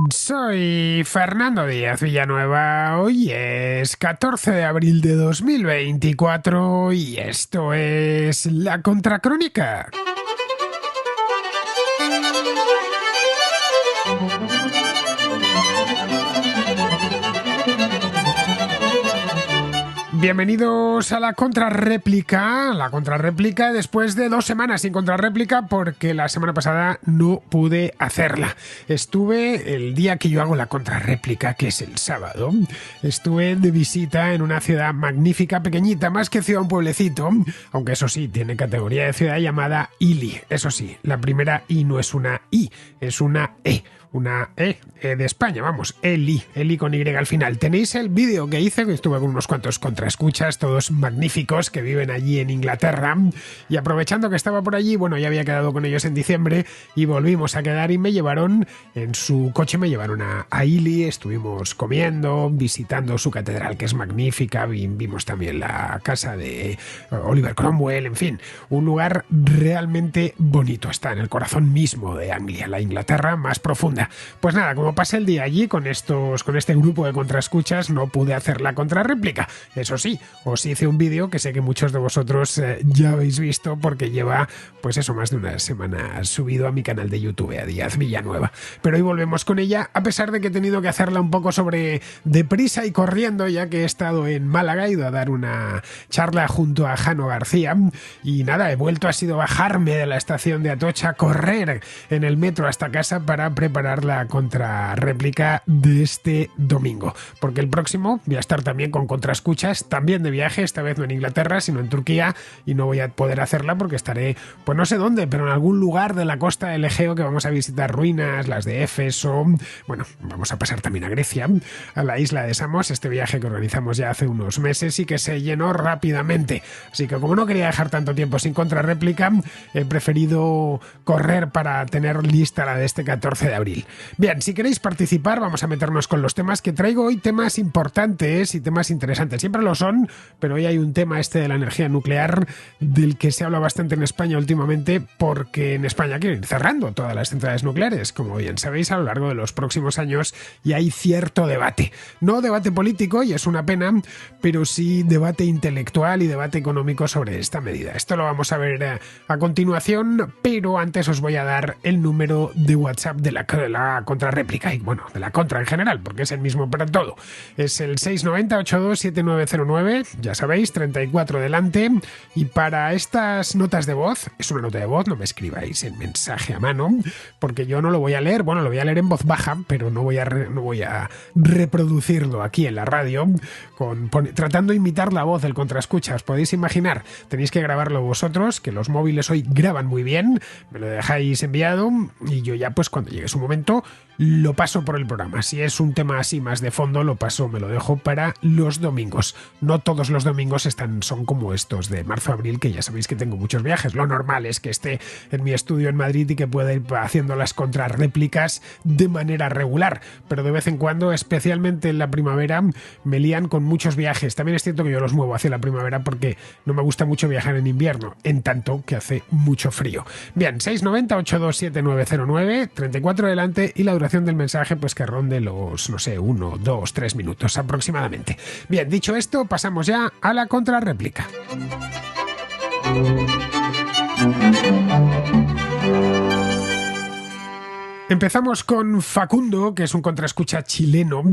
Soy Fernando Díaz Villanueva. Hoy es 14 de abril de 2024 y esto es La Contracrónica. Bienvenidos a la contrarréplica después de 2 semanas sin contrarréplica porque la semana pasada no pude hacerla. Estuve el día que yo hago la contrarréplica, que es el sábado, estuve de visita en una ciudad magnífica, pequeñita, más que ciudad, un pueblecito, aunque eso sí, tiene categoría de ciudad, llamada Ili. Eso sí, la primera I no es una I, es una E. Una de España, vamos, Eli con Y al final. Tenéis el vídeo que hice, que estuve con unos cuantos contraescuchas, todos magníficos, que viven allí en Inglaterra, y aprovechando que estaba por allí, bueno, ya había quedado con ellos en diciembre, y volvimos a quedar y me llevaron, en su coche me llevaron a Ely, estuvimos comiendo, visitando su catedral, que es magnífica, vimos también la casa de Oliver Cromwell, en fin, un lugar realmente bonito, está en el corazón mismo de Anglia, la Inglaterra más profunda. Pues nada, como pasé el día allí con este grupo de contraescuchas, no pude hacer la contrarréplica. Eso sí, os hice un vídeo que sé que muchos de vosotros ya habéis visto porque lleva, pues eso, más de una semana subido a mi canal de YouTube, a Díaz Villanueva. Pero hoy volvemos con ella, a pesar de que he tenido que hacerla un poco sobre deprisa y corriendo, ya que he estado en Málaga, he ido a dar una charla junto a Jano García y nada, he vuelto, ha sido bajarme de la estación de Atocha, correr en el metro hasta casa para preparar la contrarréplica de este domingo, porque el próximo voy a estar también con contraescuchas, también de viaje, esta vez no en Inglaterra sino en Turquía, y no voy a poder hacerla porque estaré, pues no sé dónde, pero en algún lugar de la costa del Egeo, que vamos a visitar ruinas, las de Éfeso, bueno, vamos a pasar también a Grecia, a la isla de Samos, este viaje que organizamos ya hace unos meses y que se llenó rápidamente, así que como no quería dejar tanto tiempo sin contrarréplica, he preferido correr para tener lista la de este 14 de abril. Bien, si queréis participar, vamos a meternos con los temas que traigo hoy, temas importantes y temas interesantes. Siempre lo son, pero hoy hay un tema de la energía nuclear del que se habla bastante en España últimamente, porque en España quieren ir cerrando todas las centrales nucleares, como bien sabéis, a lo largo de los próximos años, y hay cierto debate. No debate político, y es una pena, pero sí debate intelectual y debate económico sobre esta medida. Esto lo vamos a ver a continuación, pero antes os voy a dar el número de WhatsApp de la contrarréplica, y bueno, de la contra en general, porque es el mismo para todo. Es el 690-827909, ya sabéis, 34 delante, y para estas notas de voz, es una nota de voz, no me escribáis el mensaje a mano, porque yo no lo voy a leer, bueno, lo voy a leer en voz baja, pero no voy a reproducirlo aquí en la radio, tratando de imitar la voz del contraescucha. Os podéis imaginar, tenéis que grabarlo vosotros, que los móviles hoy graban muy bien, me lo dejáis enviado, y yo ya pues cuando llegue su momento lo paso por el programa. Si es un tema así más de fondo, me lo dejo para los domingos. No todos los domingos son como estos de marzo-abril, que ya sabéis que tengo muchos viajes. Lo normal es que esté en mi estudio en Madrid y que pueda ir haciendo las contrarréplicas de manera regular, pero de vez en cuando, especialmente en la primavera, me lían con muchos viajes. También es cierto que yo los muevo hacia la primavera porque no me gusta mucho viajar en invierno, en tanto que hace mucho frío. Bien, 690-827909, 34 delante, y la duración del mensaje pues que ronde los, no sé, 1, 2, 3 minutos aproximadamente. Bien, dicho esto, pasamos ya a la contrarréplica. Empezamos con Facundo, que es un contraescucha chileno,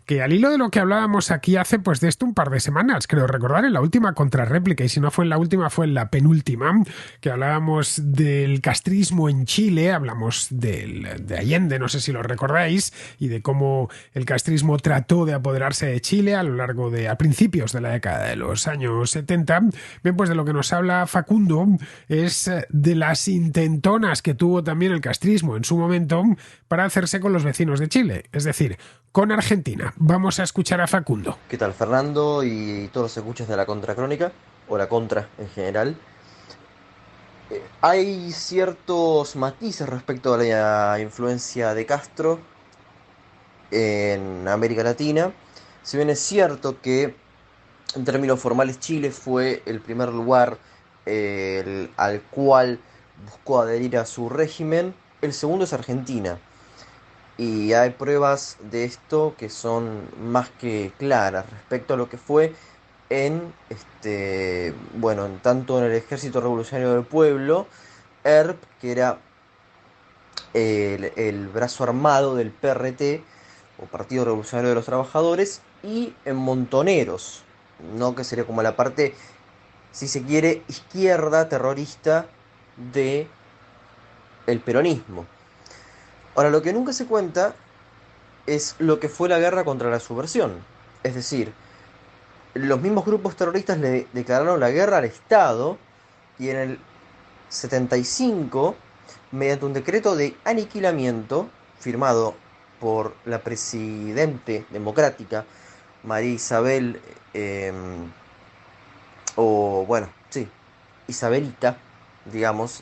que al hilo de lo que hablábamos aquí hace pues de esto un par de semanas, creo recordar, en la última contrarréplica, y si no fue en la última, fue en la penúltima, que hablábamos del castrismo en Chile, hablamos de Allende, no sé si lo recordáis, y de cómo el castrismo trató de apoderarse de Chile a principios de la década de los años 70. Bien, pues de lo que nos habla Facundo es de las intentonas que tuvo también el castrismo en su momento para hacerse con los vecinos de Chile, es decir, con Argentina. Vamos a escuchar a Facundo. ¿Qué tal, Fernando y todos los escuchas de la Contracrónica, o la Contra en general? Hay ciertos matices respecto a la influencia de Castro en América Latina. Si bien es cierto que en términos formales Chile fue el primer lugar al cual buscó adherir a su régimen, el segundo es Argentina. Y hay pruebas de esto que son más que claras respecto a lo que fue tanto en el Ejército Revolucionario del Pueblo, ERP, que era el brazo armado del PRT, o Partido Revolucionario de los Trabajadores, y en Montoneros, ¿no? Que sería como la parte, si se quiere, izquierda terrorista de el peronismo. Ahora, lo que nunca se cuenta es lo que fue la guerra contra la subversión. Es decir, los mismos grupos terroristas le declararon la guerra al Estado y en el 75, mediante un decreto de aniquilamiento firmado por la presidente democrática María Isabel, Isabelita, digamos,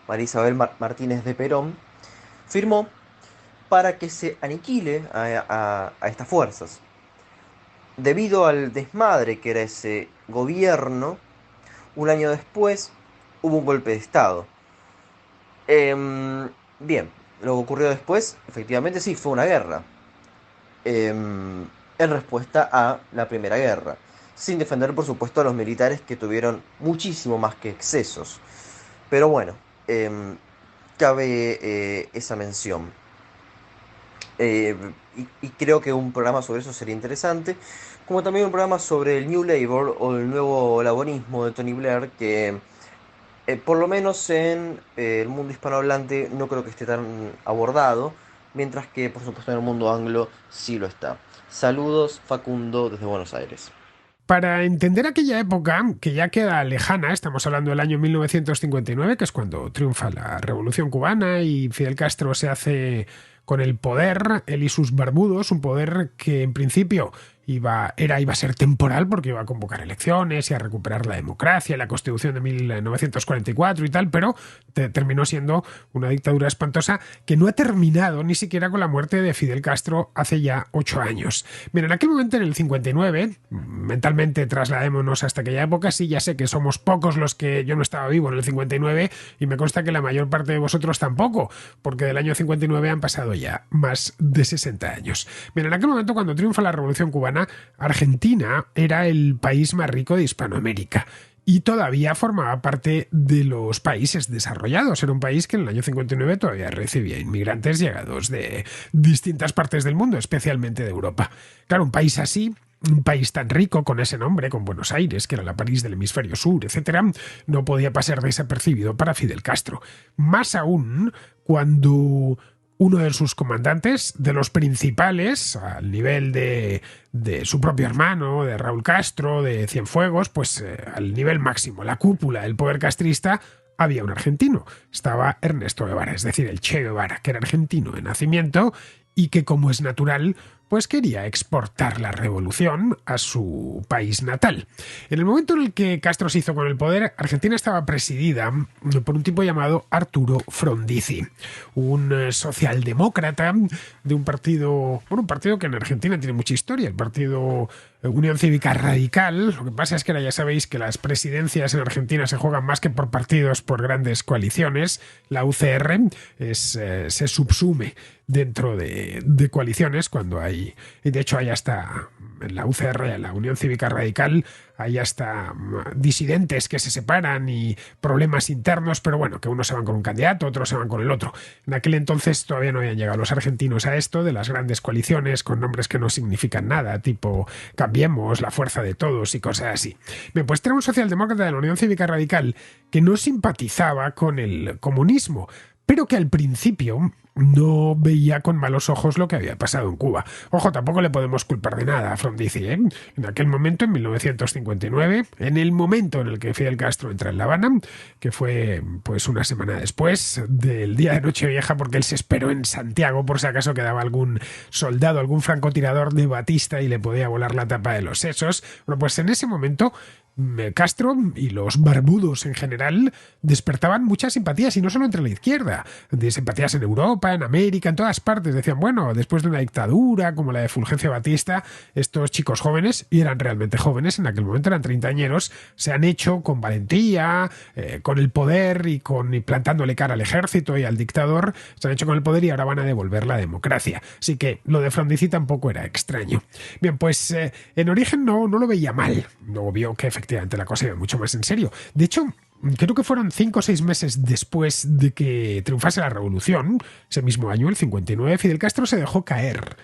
María Isabel Martínez de Perón, firmó para que se aniquile a estas fuerzas. Debido al desmadre que era ese gobierno, un año después hubo un golpe de Estado. Bien, lo que ocurrió después, efectivamente sí, fue una guerra. En respuesta a la Primera Guerra. Sin defender, por supuesto, a los militares, que tuvieron muchísimo más que excesos. Pero bueno, cabe esa mención. Y creo que un programa sobre eso sería interesante, como también un programa sobre el New Labour o el nuevo laborismo de Tony Blair, que por lo menos en el mundo hispanohablante no creo que esté tan abordado, mientras que por supuesto en el mundo anglo sí lo está. Saludos, Facundo, desde Buenos Aires. Para entender aquella época, que ya queda lejana, estamos hablando del año 1959, que es cuando triunfa la Revolución Cubana y Fidel Castro se hace con el poder, él y sus barbudos, un poder que en principio iba a ser temporal porque iba a convocar elecciones y a recuperar la democracia, la Constitución de 1944 y tal, pero terminó siendo una dictadura espantosa que no ha terminado ni siquiera con la muerte de Fidel Castro hace ya 8 años. Bien, en aquel momento, en el 59, mentalmente trasladémonos hasta aquella época, sí, ya sé que somos pocos los que yo no estaba vivo en el 59 y me consta que la mayor parte de vosotros tampoco, porque del año 59 han pasado ya más de 60 años. Bien, en aquel momento, cuando triunfa la Revolución Cubana, Argentina era el país más rico de Hispanoamérica y todavía formaba parte de los países desarrollados. Era un país que en el año 59 todavía recibía inmigrantes llegados de distintas partes del mundo, especialmente de Europa. Claro, un país así, un país tan rico, con ese nombre, con Buenos Aires, que era la París del hemisferio sur, etcétera, no podía pasar desapercibido para Fidel Castro. Más aún cuando uno de sus comandantes, de los principales, al nivel de su propio hermano, de Raúl Castro, de Cienfuegos, pues al nivel máximo, la cúpula del poder castrista, había un argentino. Estaba Ernesto Guevara, es decir, el Che Guevara, que era argentino de nacimiento y que, como es natural, pues quería exportar la revolución a su país natal. En el momento en el que Castro se hizo con el poder, Argentina estaba presidida por un tipo llamado Arturo Frondizi, un socialdemócrata de un partido que en Argentina tiene mucha historia, el partido Unión Cívica Radical. Lo que pasa es que ahora ya sabéis que las presidencias en Argentina se juegan más que por partidos, por grandes coaliciones. La UCR se subsume dentro de coaliciones cuando hay, y de hecho hay hasta en la UCR, en la Unión Cívica Radical, hay hasta disidentes que se separan y problemas internos, pero bueno, que unos se van con un candidato, otros se van con el otro. En aquel entonces todavía no habían llegado los argentinos a esto de las grandes coaliciones con nombres que no significan nada, tipo Cambiemos, La Fuerza de Todos y cosas así. Bien, pues era un socialdemócrata de la Unión Cívica Radical que no simpatizaba con el comunismo, pero que al principio no veía con malos ojos lo que había pasado en Cuba. Ojo, tampoco le podemos culpar de nada a Frondizi, ¿eh? En aquel momento, en 1959, en el momento en el que Fidel Castro entra en La Habana, que fue pues una semana después del día de Nochevieja, porque él se esperó en Santiago por si acaso quedaba algún soldado, algún francotirador de Batista y le podía volar la tapa de los sesos. Bueno, pues en ese momento Castro y los barbudos en general despertaban muchas simpatías, y no solo entre la izquierda, de simpatías en Europa, en América, en todas partes. Decían, bueno, después de una dictadura como la de Fulgencio Batista, estos chicos jóvenes, y eran realmente jóvenes, en aquel momento eran treintañeros, se han hecho con valentía, con el poder y plantándole cara al ejército y al dictador, se han hecho con el poder y ahora van a devolver la democracia. Así que lo de Frondizi tampoco era extraño. Bien, pues en origen no lo veía mal, no vio que efectivamente la cosa iba mucho más en serio. De hecho, creo que fueron 5 o 6 meses después de que triunfase la revolución, ese mismo año, el 59, Fidel Castro se dejó caer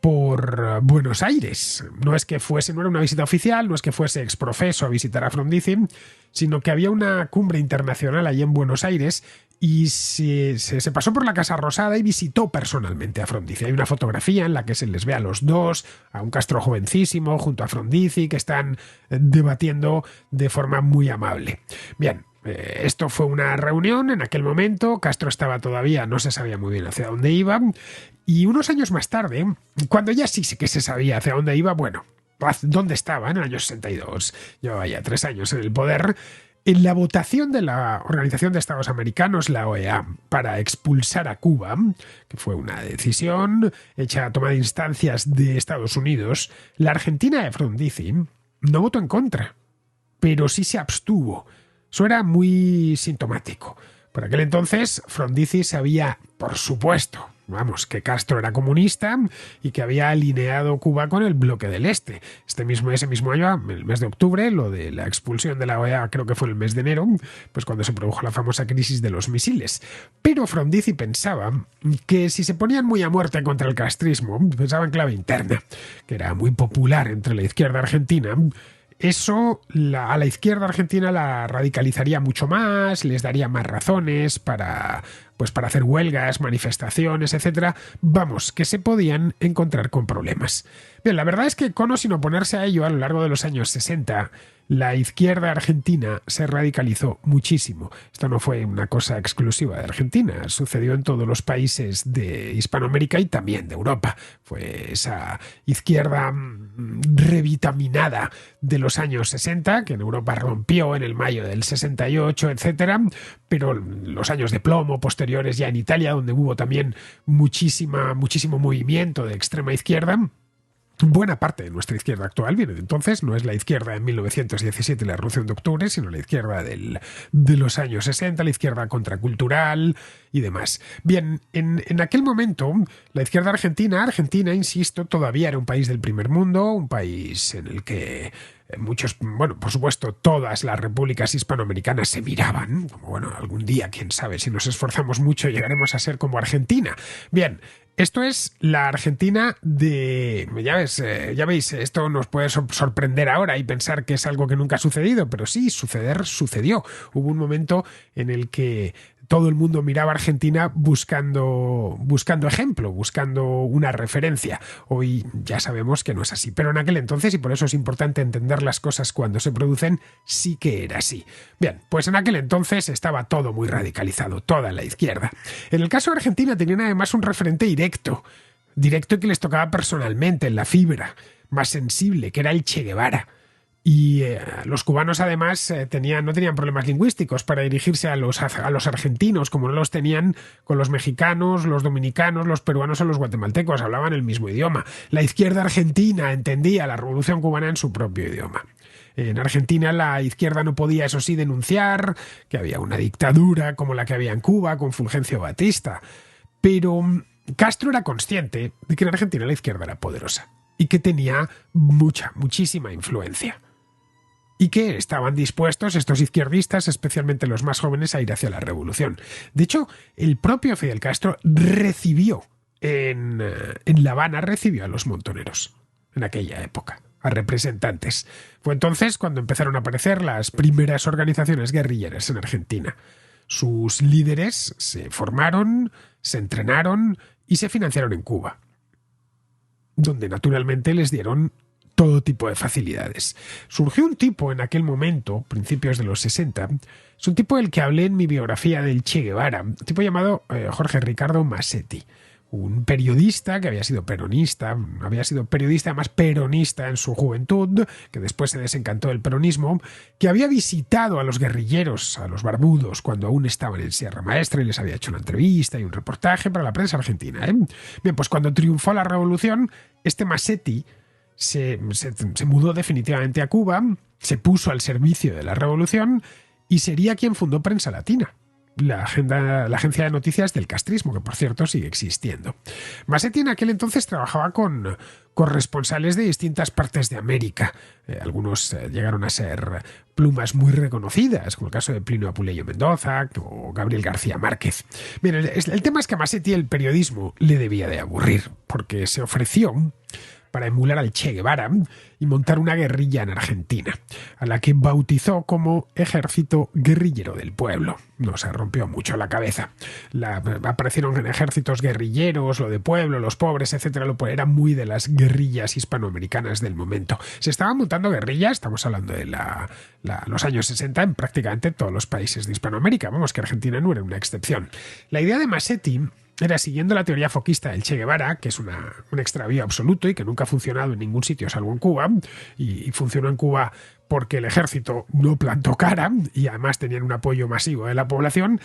por Buenos Aires. No era una visita oficial, no es que fuese exprofeso a visitar a Frondizi, sino que había una cumbre internacional allí en Buenos Aires y se pasó por la Casa Rosada y visitó personalmente a Frondizi. Hay una fotografía en la que se les ve a los dos, a un Castro jovencísimo junto a Frondizi, que están debatiendo de forma muy amable. Bien, esto fue una reunión en aquel momento, Castro estaba todavía, no se sabía muy bien hacia dónde iba, y unos años más tarde, cuando ya sí que se sabía hacia dónde iba, bueno, dónde estaba en el año 62, llevaba ya 3 años en el poder, en la votación de la Organización de Estados Americanos, la OEA, para expulsar a Cuba, que fue una decisión hecha a toma de instancias de Estados Unidos, la Argentina de Frondizi no votó en contra, pero sí se abstuvo. Eso era muy sintomático. Por aquel entonces, Frondizi sabía, por supuesto, que Castro era comunista y que había alineado Cuba con el bloque del Este. Ese mismo año, el mes de octubre, lo de la expulsión de la OEA creo que fue el mes de enero, pues cuando se produjo la famosa crisis de los misiles. Pero Frondizi pensaba que si se ponían muy a muerte contra el castrismo, pensaba en clave interna, que era muy popular entre la izquierda argentina, eso a la izquierda argentina la radicalizaría mucho más, les daría más razones para hacer huelgas, manifestaciones, etcétera. Vamos, que se podían encontrar con problemas. Bien, la verdad es que con o sin oponerse a ello, a lo largo de los años 60, la izquierda argentina se radicalizó muchísimo. Esto no fue una cosa exclusiva de Argentina, sucedió en todos los países de Hispanoamérica y también de Europa. Fue esa izquierda revitaminada de los años 60, que en Europa rompió en el mayo del 68, etcétera, pero los años de plomo posteriores ya en Italia, donde hubo también muchísimo movimiento de extrema izquierda. Buena parte de nuestra izquierda actual viene de entonces, no es la izquierda de 1917 y la Revolución de Octubre, sino la izquierda de los años 60, la izquierda contracultural y demás. Bien, en aquel momento, la izquierda argentina, insisto, todavía era un país del primer mundo, un país en el que por supuesto, todas las repúblicas hispanoamericanas se miraban, como algún día, quién sabe, si nos esforzamos mucho llegaremos a ser como Argentina. Bien, esto es la Argentina de... Ya veis, esto nos puede sorprender ahora y pensar que es algo que nunca ha sucedido, pero sí, sucedió. Hubo un momento en el que todo el mundo miraba a Argentina buscando ejemplo, buscando una referencia. Hoy ya sabemos que no es así, pero en aquel entonces, y por eso es importante entender las cosas cuando se producen, sí que era así. Bien, pues en aquel entonces estaba todo muy radicalizado, toda la izquierda. En el caso de Argentina tenían además un referente directo que les tocaba personalmente, en la fibra, más sensible, que era el Che Guevara. Y los cubanos además no tenían problemas lingüísticos para dirigirse a los argentinos, como no los tenían con los mexicanos, los dominicanos, los peruanos o los guatemaltecos, hablaban el mismo idioma. La izquierda argentina entendía la revolución cubana en su propio idioma. En Argentina la izquierda no podía, eso sí, denunciar que había una dictadura como la que había en Cuba con Fulgencio Batista. Pero Castro era consciente de que en Argentina la izquierda era poderosa y que tenía muchísima influencia. Y que estaban dispuestos estos izquierdistas, especialmente los más jóvenes, a ir hacia la revolución. De hecho, el propio Fidel Castro recibió en La Habana a los montoneros en aquella época, a representantes. Fue entonces cuando empezaron a aparecer las primeras organizaciones guerrilleras en Argentina. Sus líderes se formaron, se entrenaron y se financiaron en Cuba, donde naturalmente les dieron todo tipo de facilidades. Surgió un tipo en aquel momento, principios de los 60, es un tipo del que hablé en mi biografía del Che Guevara, un tipo llamado Jorge Ricardo Massetti. un periodista que había sido periodista además peronista en su juventud, que después se desencantó del peronismo, que había visitado a los guerrilleros, a los barbudos, cuando aún estaban en Sierra Maestra y les había hecho una entrevista y un reportaje para la prensa argentina. Bien, pues cuando triunfó la revolución, este Massetti se mudó definitivamente a Cuba, se puso al servicio de la revolución y sería quien fundó Prensa Latina, la agencia de noticias del castrismo, que por cierto sigue existiendo. Massetti en aquel entonces trabajaba con corresponsales de distintas partes de América. Algunos llegaron a ser plumas muy reconocidas, como el caso de Plinio Apuleyo Mendoza o Gabriel García Márquez. Bien, el tema es que a Massetti el periodismo le debía de aburrir, porque se ofreció para emular al Che Guevara y montar una guerrilla en Argentina, a la que bautizó como Ejército Guerrillero del Pueblo. No se rompió mucho la cabeza. Aparecieron ejércitos guerrilleros, lo de pueblo, los pobres, etcétera. Era muy de las guerrillas hispanoamericanas del momento. Se estaban montando guerrillas, estamos hablando de los años 60, en prácticamente todos los países de Hispanoamérica. Vamos, que Argentina no era una excepción. La idea de Massetti era, siguiendo la teoría foquista del Che Guevara, que es un extravío absoluto y que nunca ha funcionado en ningún sitio salvo en Cuba, y funcionó en Cuba porque el ejército no plantó cara y además tenían un apoyo masivo de la población.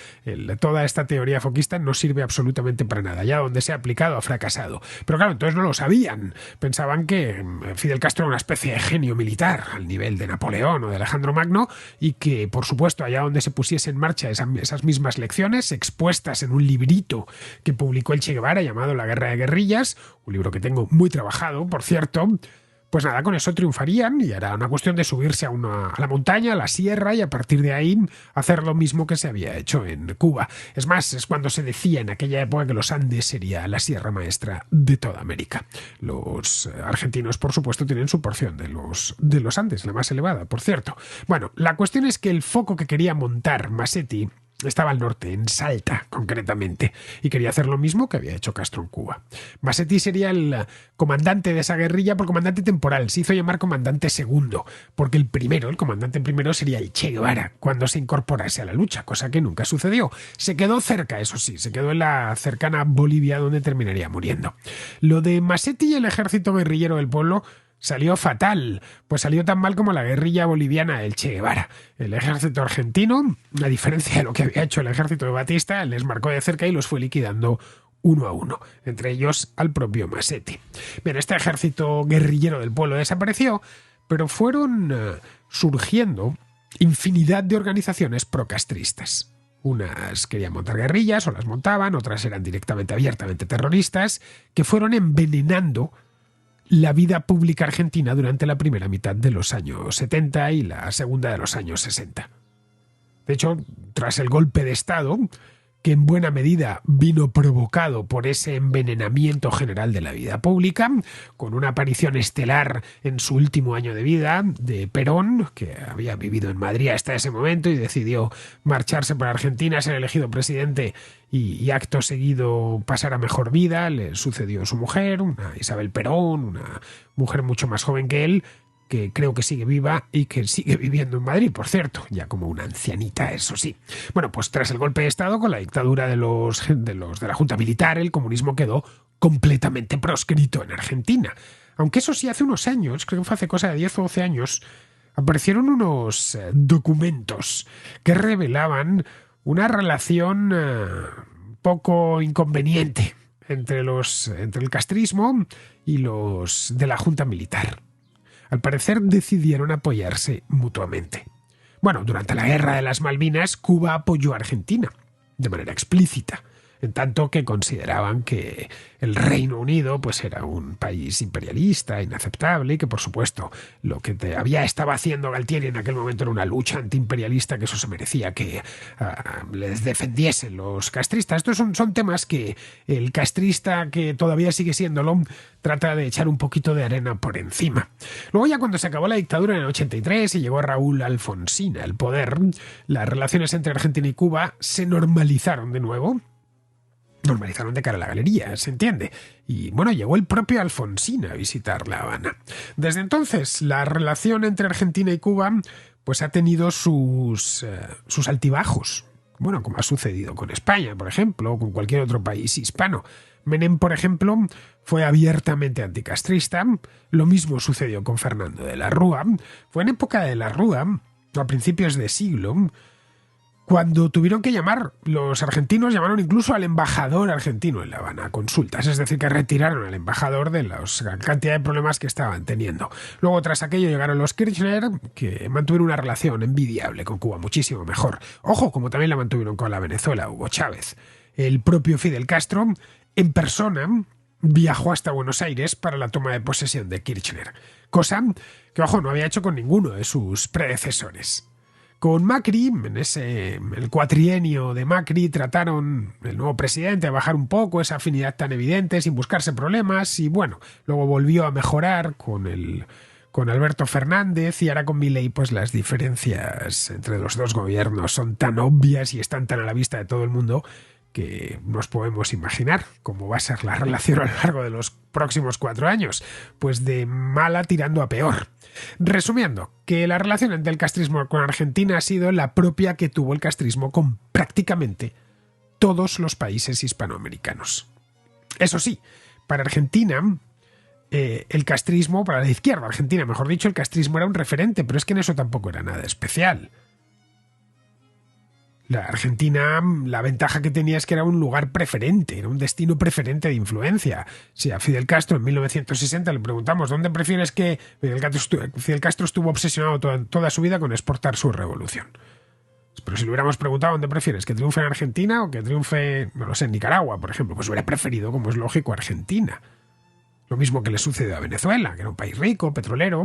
Toda esta teoría foquista no sirve absolutamente para nada. Ya donde se ha aplicado ha fracasado. Pero claro, entonces no lo sabían. Pensaban que Fidel Castro era una especie de genio militar al nivel de Napoleón o de Alejandro Magno y que, por supuesto, allá donde se pusiese en marcha esas mismas lecciones expuestas en un librito que publicó el Che Guevara llamado La Guerra de Guerrillas, un libro que tengo muy trabajado, por cierto, pues nada, con eso triunfarían y era una cuestión de subirse a la montaña, a la sierra, y a partir de ahí hacer lo mismo que se había hecho en Cuba. Es más, es cuando se decía en aquella época que los Andes sería la Sierra Maestra de toda América. Los argentinos, por supuesto, tienen su porción de los Andes, la más elevada, por cierto. Bueno, la cuestión es que el foco que quería montar Massetti estaba al norte, en Salta, concretamente, y quería hacer lo mismo que había hecho Castro en Cuba. Massetti sería el comandante de esa guerrilla, por comandante temporal. Se hizo llamar comandante segundo, porque el comandante primero sería el Che Guevara, cuando se incorporase a la lucha, cosa que nunca sucedió. Se quedó cerca, eso sí, se quedó en la cercana Bolivia, donde terminaría muriendo. Lo de Massetti y el ejército guerrillero del pueblo salió fatal, pues salió tan mal como la guerrilla boliviana del Che Guevara. El ejército argentino, a diferencia de lo que había hecho el ejército de Batista, les marcó de cerca y los fue liquidando uno a uno, entre ellos al propio Massetti. Bien, este ejército guerrillero del pueblo desapareció, pero fueron surgiendo infinidad de organizaciones procastristas. Unas querían montar guerrillas o las montaban, otras eran directamente, abiertamente terroristas, que fueron envenenando la vida pública argentina durante la primera mitad de los años 70 y la segunda de los años 60. De hecho, tras el golpe de Estado, que en buena medida vino provocado por ese envenenamiento general de la vida pública, con una aparición estelar en su último año de vida de Perón, que había vivido en Madrid hasta ese momento y decidió marcharse para Argentina, ser elegido presidente y acto seguido pasar a mejor vida. Le sucedió su mujer, una Isabel Perón, una mujer mucho más joven que él, que creo que sigue viva y que sigue viviendo en Madrid, por cierto, ya como una ancianita, eso sí. Bueno, pues tras el golpe de Estado, con la dictadura de la Junta Militar, el comunismo quedó completamente proscrito en Argentina. Aunque eso sí, hace unos años, creo que fue hace cosa de 10 o 12 años, aparecieron unos documentos que revelaban una relación poco inconveniente entre el castrismo y los de la Junta Militar. Al parecer decidieron apoyarse mutuamente. Bueno, durante la Guerra de las Malvinas, Cuba apoyó a Argentina, de manera explícita, en tanto que consideraban que el Reino Unido pues era un país imperialista, inaceptable, y que por supuesto lo que estaba haciendo Galtieri en aquel momento era una lucha antiimperialista, que eso se merecía que les defendiesen los castristas. Estos son temas que el castrista, que todavía sigue siéndolo, trata de echar un poquito de arena por encima. Luego, ya cuando se acabó la dictadura en el 83 y llegó Raúl Alfonsín al poder, las relaciones entre Argentina y Cuba se normalizaron de nuevo. Normalizaron de cara a la galería, se entiende. Y bueno, llegó el propio Alfonsín a visitar La Habana. Desde entonces, la relación entre Argentina y Cuba pues ha tenido sus altibajos, Bueno, como ha sucedido con España, por ejemplo, o con cualquier otro país hispano. Menem, por ejemplo, fue abiertamente anticastrista. Lo mismo sucedió con Fernando de la Rúa. Fue en época de la Rúa, a principios de siglo, cuando tuvieron que llamar, los argentinos llamaron incluso al embajador argentino en La Habana a consultas, es decir, que retiraron al embajador de la cantidad de problemas que estaban teniendo. Luego, tras aquello, llegaron los Kirchner, que mantuvieron una relación envidiable con Cuba, muchísimo mejor. Ojo, como también la mantuvieron con la Venezuela, Hugo Chávez. El propio Fidel Castro, en persona, viajó hasta Buenos Aires para la toma de posesión de Kirchner, cosa que, ojo, no había hecho con ninguno de sus predecesores. Con Macri, el cuatrienio de Macri, trataron el nuevo presidente a bajar un poco esa afinidad tan evidente sin buscarse problemas y bueno, luego volvió a mejorar con Alberto Fernández y ahora con Milei pues las diferencias entre los dos gobiernos son tan obvias y están tan a la vista de todo el mundo que nos podemos imaginar cómo va a ser la relación a lo largo de los próximos 4 años, pues de mala tirando a peor. Resumiendo, que la relación entre el castrismo con Argentina ha sido la propia que tuvo el castrismo con prácticamente todos los países hispanoamericanos. Eso sí, para Argentina, el castrismo, para la izquierda argentina, mejor dicho, el castrismo era un referente, pero es que en eso tampoco era nada especial. La Argentina, la ventaja que tenía es que era un lugar preferente, era un destino preferente de influencia. Si a Fidel Castro en 1960 le preguntamos ¿dónde prefieres que...? Fidel Castro estuvo obsesionado toda su vida con exportar su revolución. Pero si le hubiéramos preguntado ¿dónde prefieres? ¿Que triunfe en Argentina o que triunfe, no lo sé, en Nicaragua, por ejemplo? Pues hubiera preferido, como es lógico, Argentina. Lo mismo que le sucedió a Venezuela, que era un país rico, petrolero.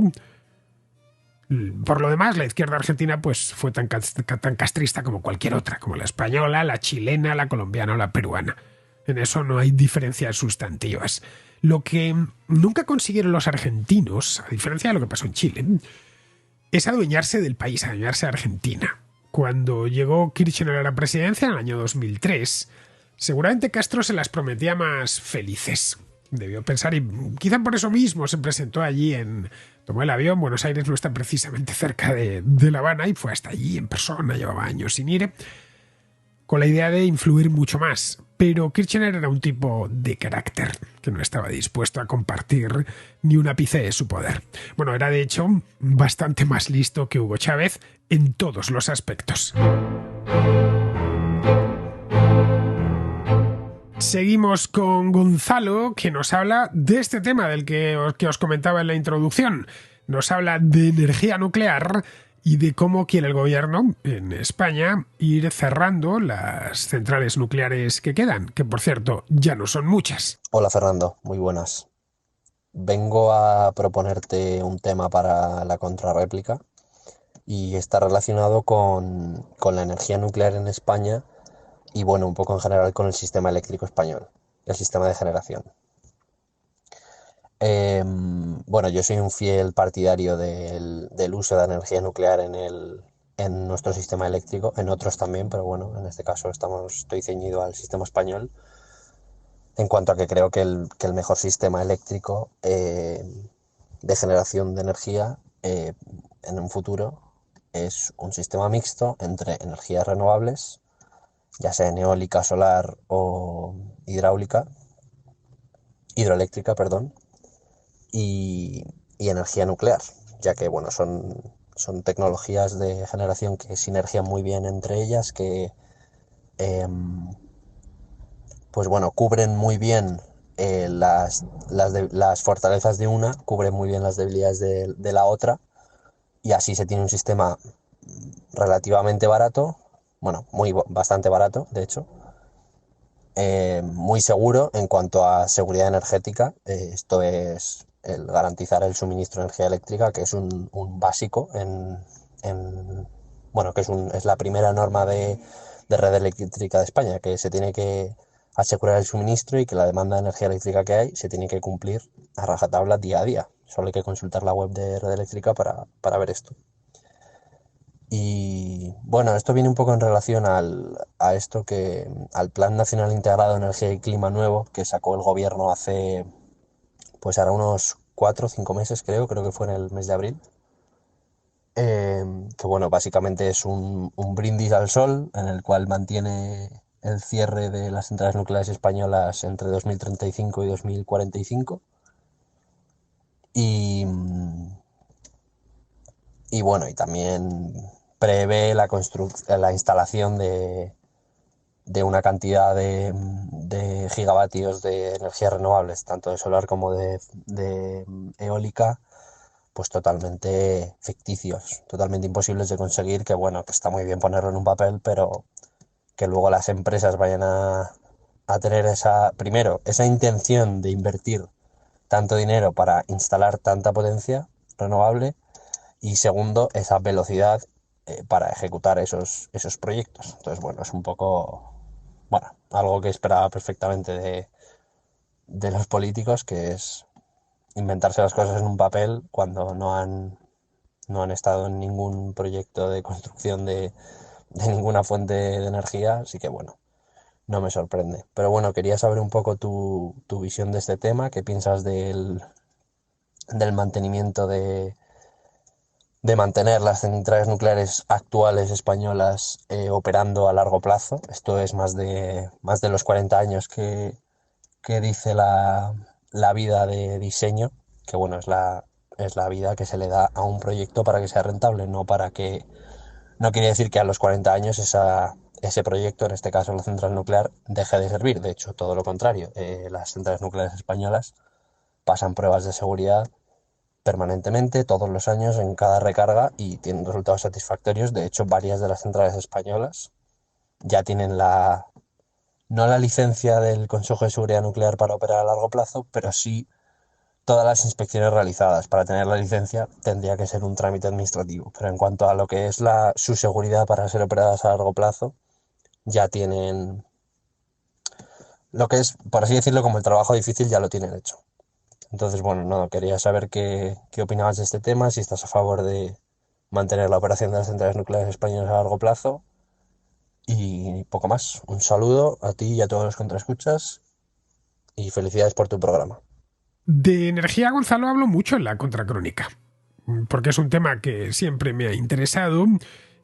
Por lo demás, la izquierda argentina pues fue tan castrista como cualquier otra, como la española, la chilena, la colombiana o la peruana. En eso no hay diferencias sustantivas. Lo que nunca consiguieron los argentinos, a diferencia de lo que pasó en Chile, es adueñarse del país, adueñarse de Argentina. Cuando llegó Kirchner a la presidencia en el año 2003, seguramente Castro se las prometía más felices. Debió pensar y quizá por eso mismo se presentó allí tomó el avión. Buenos Aires no está precisamente cerca de La Habana y fue hasta allí en persona, llevaba años sin ir, con la idea de influir mucho más. Pero Kirchner era un tipo de carácter que no estaba dispuesto a compartir ni un ápice de su poder. Bueno, era de hecho bastante más listo que Hugo Chávez en todos los aspectos. Seguimos con Gonzalo, que nos habla de este tema del que os comentaba en la introducción. Nos habla de energía nuclear y de cómo quiere el gobierno en España ir cerrando las centrales nucleares que quedan, que por cierto ya no son muchas. Hola Fernando, muy buenas. Vengo a proponerte un tema para la contrarréplica y está relacionado con la energía nuclear en España y bueno, un poco en general con el sistema eléctrico español, el sistema de generación. Bueno, yo soy un fiel partidario del uso de energía nuclear en nuestro sistema eléctrico, en otros también, pero bueno, en este caso estoy ceñido al sistema español, en cuanto a que creo que el mejor sistema eléctrico de generación de energía en un futuro es un sistema mixto entre energías renovables, ya sea eólica, solar o hidroeléctrica, perdón, y energía nuclear, ya que bueno, son tecnologías de generación que sinergian muy bien entre ellas, que pues bueno, cubren muy bien las fortalezas de una, cubren muy bien las debilidades de la otra, y así se tiene un sistema relativamente barato, bueno, bastante barato, de hecho, muy seguro en cuanto a seguridad energética. Esto es el garantizar el suministro de energía eléctrica, que es un básico bueno, que es la primera norma de red eléctrica de España, que se tiene que asegurar el suministro y que la demanda de energía eléctrica que hay se tiene que cumplir a rajatabla día a día. Solo hay que consultar la web de red eléctrica para ver esto. Y bueno, esto viene un poco en relación al Plan Nacional Integrado de Energía y Clima Nuevo que sacó el gobierno hace, pues ahora unos 4 o 5 meses, creo que fue en el mes de abril. que bueno, básicamente es un brindis al sol en el cual mantiene el cierre de las centrales nucleares españolas entre 2035 y 2045. Y, y bueno, y también prevé la instalación de una cantidad de gigavatios de energías renovables, tanto de solar como de eólica, pues totalmente ficticios, totalmente imposibles de conseguir, que bueno, que está muy bien ponerlo en un papel, pero que luego las empresas vayan a tener primero, esa intención de invertir tanto dinero para instalar tanta potencia renovable y segundo, esa velocidad para ejecutar esos proyectos. Entonces, bueno, es un poco, bueno, algo que esperaba perfectamente de los políticos, que es inventarse las cosas en un papel cuando no han estado en ningún proyecto de construcción de ninguna fuente de energía, así que bueno, no me sorprende. Pero bueno, quería saber un poco tu visión de este tema, qué piensas del mantenimiento de mantener las centrales nucleares actuales españolas operando a largo plazo. Esto es más de los 40 años que dice la vida de diseño, que bueno, es la vida que se le da a un proyecto para que sea rentable, no quiere decir que a los 40 años ese proyecto, en este caso la central nuclear, deje de servir. De hecho, todo lo contrario. Las centrales nucleares españolas pasan pruebas de seguridad permanentemente, todos los años, en cada recarga y tienen resultados satisfactorios. De hecho, varias de las centrales españolas ya tienen no la licencia del Consejo de Seguridad Nuclear para operar a largo plazo, pero sí todas las inspecciones realizadas. Para tener la licencia tendría que ser un trámite administrativo, pero en cuanto a lo que es su seguridad para ser operadas a largo plazo, ya tienen lo que es, por así decirlo, como el trabajo difícil, ya lo tienen hecho. Entonces, bueno, no, quería saber qué opinabas de este tema, si estás a favor de mantener la operación de las centrales nucleares españolas a largo plazo y poco más. Un saludo a ti y a todos los contraescuchas y felicidades por tu programa. De energía, Gonzalo, hablo mucho en la contracrónica, porque es un tema que siempre me ha interesado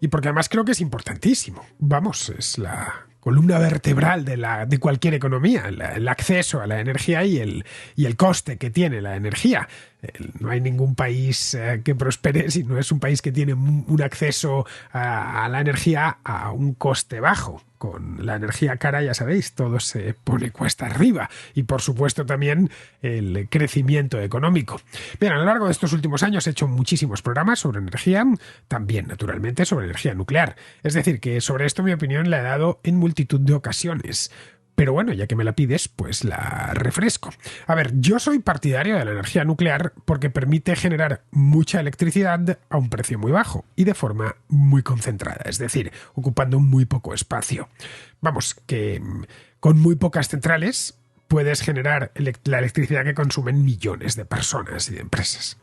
y porque además creo que es importantísimo. Vamos, es la columna vertebral de cualquier economía, el acceso a la energía y el coste que tiene la energía. No hay ningún país que prospere si no es un país que tiene un acceso a la energía a un coste bajo. Con la energía cara, ya sabéis, todo se pone cuesta arriba y por supuesto también el crecimiento económico. Bien, a lo largo de estos últimos años he hecho muchísimos programas sobre energía, también naturalmente sobre energía nuclear. Es decir, que sobre esto mi opinión la he dado en multitud de ocasiones. Pero bueno, ya que me la pides, pues la refresco. A ver, yo soy partidario de la energía nuclear porque permite generar mucha electricidad a un precio muy bajo y de forma muy concentrada, es decir, ocupando muy poco espacio. Vamos, que con muy pocas centrales puedes generar la electricidad que consumen millones de personas y de empresas.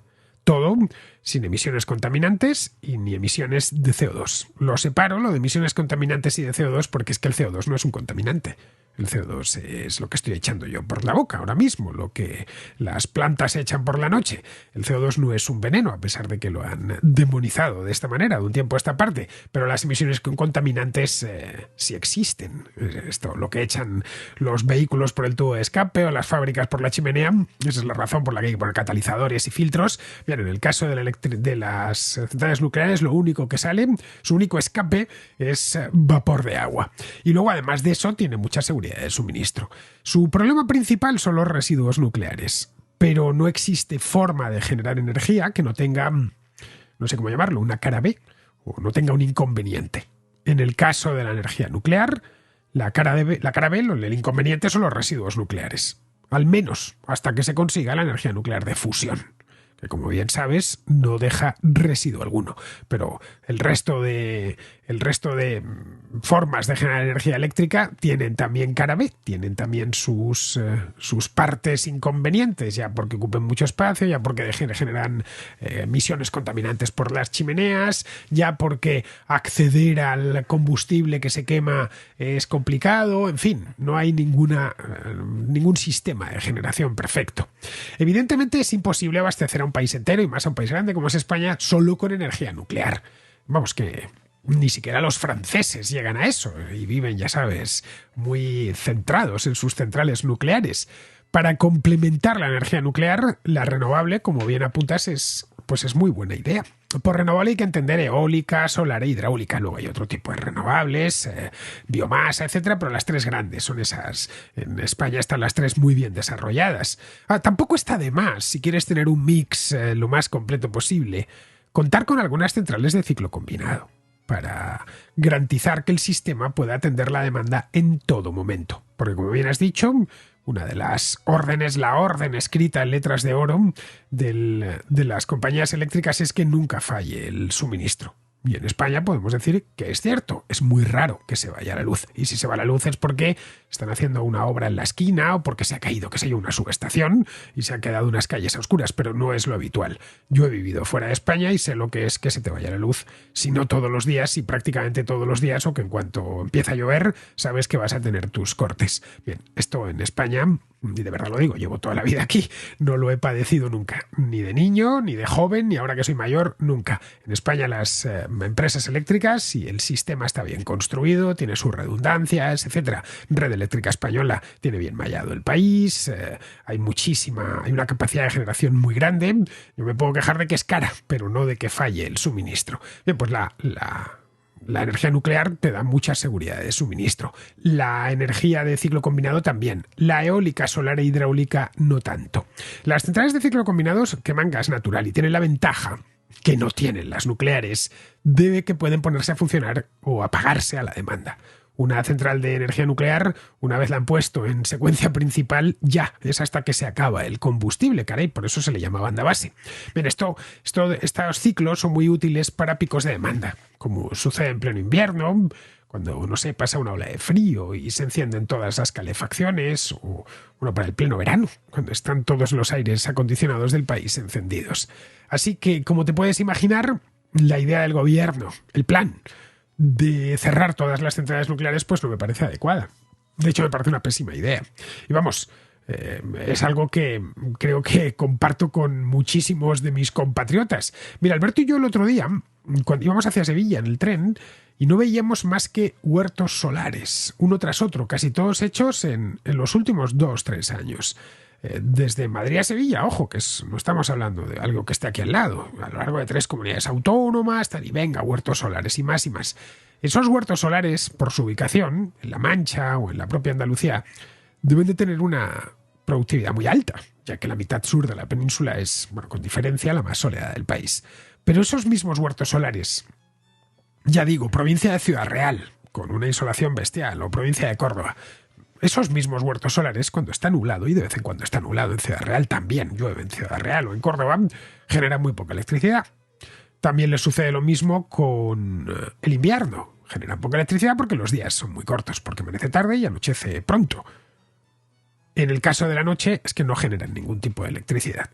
Todo sin emisiones contaminantes y ni emisiones de CO2. Lo separo, lo de emisiones contaminantes y de CO2, porque es que el CO2 no es un contaminante. El CO2 es lo que estoy echando yo por la boca ahora mismo, lo que las plantas echan por la noche. El CO2 no es un veneno, a pesar de que lo han demonizado de esta manera de un tiempo a esta parte, pero las emisiones contaminantes sí existen. Esto, lo que echan los vehículos por el tubo de escape o las fábricas por la chimenea, esa es la razón por la que hay que poner catalizadores y filtros. Bien, en el caso de las centrales nucleares, lo único que sale, su único escape es vapor de agua. Y luego, además de eso, tiene mucha seguridad de suministro. Su problema principal son los residuos nucleares, pero no existe forma de generar energía que no tenga, no sé cómo llamarlo, una cara B, o no tenga un inconveniente. En el caso de la energía nuclear, la cara B, el inconveniente son los residuos nucleares, al menos hasta que se consiga la energía nuclear de fusión, que como bien sabes no deja residuo alguno, pero el resto de formas de generar energía eléctrica tienen también cara B, tienen también sus partes inconvenientes, ya porque ocupen mucho espacio, ya porque generan emisiones contaminantes por las chimeneas, ya porque acceder al combustible que se quema es complicado, en fin, no hay ningún sistema de generación perfecto. Evidentemente es imposible abastecer a un país entero y más a un país grande como es España solo con energía nuclear. Vamos, que ni siquiera los franceses llegan a eso y viven, ya sabes, muy centrados en sus centrales nucleares. Para complementar la energía nuclear, la renovable, como bien apuntas, es muy buena idea. Por renovable hay que entender eólica, solar e hidráulica. Luego hay otro tipo de renovables, biomasa, etcétera, pero las tres grandes son esas. En España están las tres muy bien desarrolladas. Tampoco está de más, si quieres tener un mix lo más completo posible, contar con algunas centrales de ciclo combinado para garantizar que el sistema pueda atender la demanda en todo momento. Porque, como bien has dicho, una de las órdenes, la orden escrita en letras de oro de las compañías eléctricas es que nunca falle el suministro. Y en España podemos decir que es cierto, es muy raro que se vaya la luz. Y si se va la luz es porque están haciendo una obra en la esquina o porque se ha caído, qué sé yo, una subestación y se han quedado unas calles a oscuras, pero no es lo habitual. Yo he vivido fuera de España y sé lo que es que se te vaya la luz, si no todos los días, y prácticamente todos los días, o que en cuanto empieza a llover sabes que vas a tener tus cortes. Bien, esto en España, y de verdad lo digo, llevo toda la vida aquí, no lo he padecido nunca, ni de niño, ni de joven, ni ahora que soy mayor, nunca. En España las empresas eléctricas, si el sistema está bien construido, tiene sus redundancias, etcétera. Red Eléctrica Española tiene bien mallado el país, hay una capacidad de generación muy grande. Yo me puedo quejar de que es cara, pero no de que falle el suministro. Bien, pues la energía nuclear te da mucha seguridad de suministro. La energía de ciclo combinado también. La eólica, solar e hidráulica no tanto. Las centrales de ciclo combinados queman gas natural y tienen la ventaja que no tienen las nucleares de que pueden ponerse a funcionar o apagarse a la demanda. Una central de energía nuclear, una vez la han puesto en secuencia principal, ya es hasta que se acaba el combustible, caray, por eso se le llama banda base. Bien, estos ciclos son muy útiles para picos de demanda, como sucede en pleno invierno, cuando, no sé, pasa una ola de frío y se encienden todas las calefacciones, o bueno, para el pleno verano, cuando están todos los aires acondicionados del país encendidos. Así que, como te puedes imaginar, la idea del gobierno, el plan de cerrar todas las centrales nucleares, pues no me parece adecuada. De hecho, me parece una pésima idea. Y vamos, es algo que creo que comparto con muchísimos de mis compatriotas. Mira, Alberto y yo el otro día, cuando íbamos hacia Sevilla en el tren, y no veíamos más que huertos solares, uno tras otro, casi todos hechos en los últimos 2-3 años. Desde Madrid a Sevilla, ojo, que no estamos hablando de algo que esté aquí al lado, a lo largo de 3 comunidades autónomas, tal, y venga, huertos solares y más y más. Esos huertos solares, por su ubicación, en La Mancha o en la propia Andalucía, deben de tener una productividad muy alta, ya que la mitad sur de la península es, bueno, con diferencia, la más soleada del país. Pero esos mismos huertos solares, ya digo, provincia de Ciudad Real, con una insolación bestial, o provincia de Córdoba, esos mismos huertos solares, cuando está nublado, y de vez en cuando está nublado en Ciudad Real, también llueve en Ciudad Real o en Córdoba, generan muy poca electricidad. También les sucede lo mismo con el invierno. Generan poca electricidad porque los días son muy cortos, porque amanece tarde y anochece pronto. En el caso de la noche es que no generan ningún tipo de electricidad.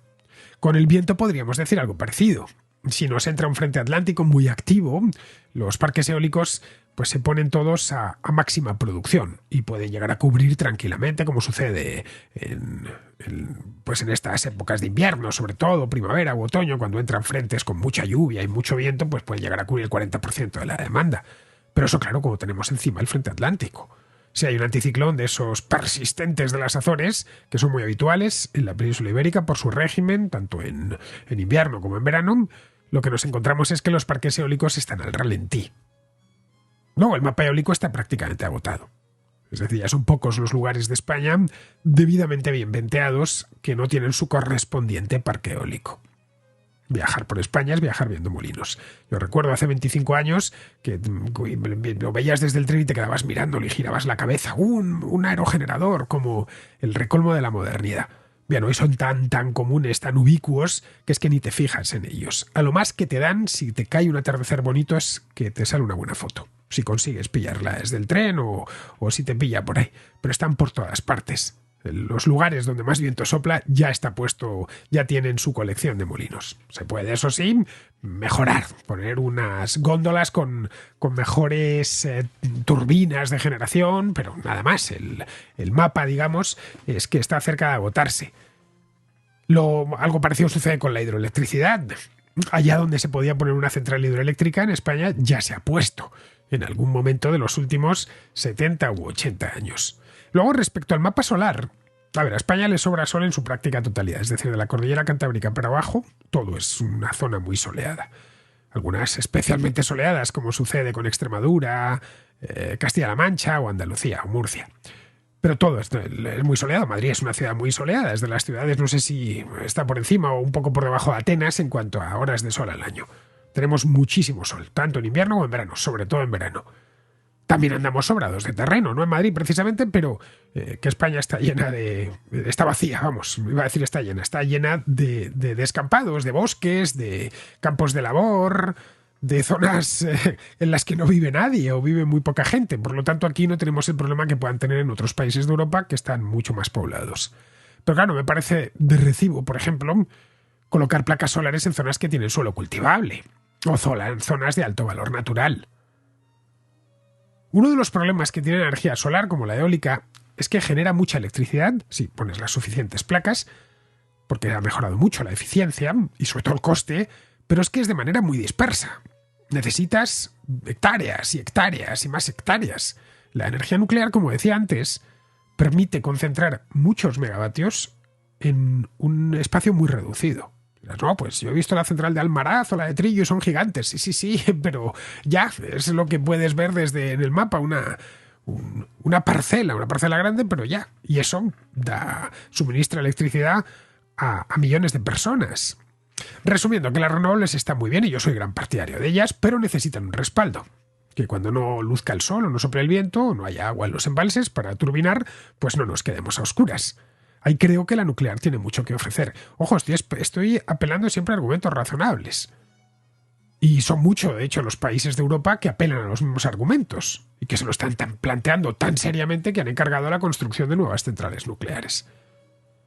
Con el viento podríamos decir algo parecido. Si nos entra un frente atlántico muy activo, los parques eólicos pues se ponen todos a máxima producción y pueden llegar a cubrir tranquilamente, como sucede en estas épocas de invierno, sobre todo primavera u otoño, cuando entran frentes con mucha lluvia y mucho viento, pues pueden llegar a cubrir el 40% de la demanda. Pero eso, claro, como tenemos encima el frente atlántico. Si hay un anticiclón de esos persistentes de las Azores, que son muy habituales en la península ibérica por su régimen, tanto en invierno como en verano, lo que nos encontramos es que los parques eólicos están al ralentí. Luego, el mapa eólico está prácticamente agotado. Es decir, ya son pocos los lugares de España debidamente bien venteados que no tienen su correspondiente parque eólico. Viajar por España es viajar viendo molinos. Yo recuerdo hace 25 años que lo veías desde el tren y te quedabas mirándolo y girabas la cabeza. Un aerogenerador, como el recolmo de la modernidad. Bien, hoy son tan comunes, tan ubicuos, que es que ni te fijas en ellos. A lo más que te dan, si te cae un atardecer bonito, es que te sale una buena foto. Si consigues pillarla desde el tren o si te pilla por ahí. Pero están por todas partes. Los lugares donde más viento sopla ya está puesto, ya tienen su colección de molinos. Se puede, eso sí, mejorar, poner unas góndolas con mejores turbinas de generación, pero nada más. El mapa, digamos, es que está cerca de agotarse. Algo parecido sucede con la hidroelectricidad. Allá donde se podía poner una central hidroeléctrica en España ya se ha puesto en algún momento de los últimos 70 u 80 años. Luego, respecto al mapa solar, a España le sobra sol en su práctica totalidad, es decir, de la cordillera Cantábrica para abajo, todo es una zona muy soleada. Algunas especialmente soleadas, como sucede con Extremadura, Castilla-La Mancha o Andalucía o Murcia. Pero todo es muy soleado. Madrid es una ciudad muy soleada. Es de las ciudades, no sé si está por encima o un poco por debajo de Atenas en cuanto a horas de sol al año. Tenemos muchísimo sol, tanto en invierno como en verano, sobre todo en verano. También andamos sobrados de terreno, no en Madrid precisamente, pero que España está llena está vacía, vamos, iba a decir está llena de descampados, de bosques, de campos de labor, de zonas en las que no vive nadie o vive muy poca gente. Por lo tanto, aquí no tenemos el problema que puedan tener en otros países de Europa que están mucho más poblados. Pero claro, me parece de recibo, por ejemplo, colocar placas solares en zonas que tienen suelo cultivable o en zonas de alto valor natural. Uno de los problemas que tiene la energía solar, como la eólica, es que genera mucha electricidad si pones las suficientes placas, porque ha mejorado mucho la eficiencia y sobre todo el coste, pero es que es de manera muy dispersa. Necesitas hectáreas y hectáreas y más hectáreas. La energía nuclear, como decía antes, permite concentrar muchos megavatios en un espacio muy reducido. No, pues yo he visto la central de Almaraz o la de Trillo y son gigantes. Sí, pero ya es lo que puedes ver desde en el mapa, una parcela grande, pero ya. Y eso suministra electricidad a millones de personas. Resumiendo, que las renovables están muy bien y yo soy gran partidario de ellas, pero necesitan un respaldo. Que cuando no luzca el sol o no sople el viento o no haya agua en los embalses para turbinar, pues no nos quedemos a oscuras. Ahí creo que la nuclear tiene mucho que ofrecer. Ojo, estoy apelando siempre a argumentos razonables. Y son muchos, de hecho, los países de Europa que apelan a los mismos argumentos y que se lo están planteando tan seriamente que han encargado la construcción de nuevas centrales nucleares.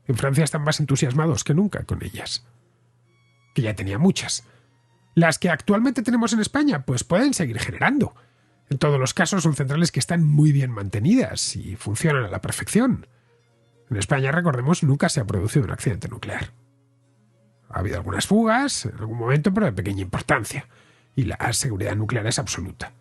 En Francia están más entusiasmados que nunca con ellas, que ya tenía muchas. Las que actualmente tenemos en España, pues pueden seguir generando. En todos los casos son centrales que están muy bien mantenidas y funcionan a la perfección. En España, recordemos, nunca se ha producido un accidente nuclear. Ha habido algunas fugas en algún momento, pero de pequeña importancia. Y la seguridad nuclear es absoluta.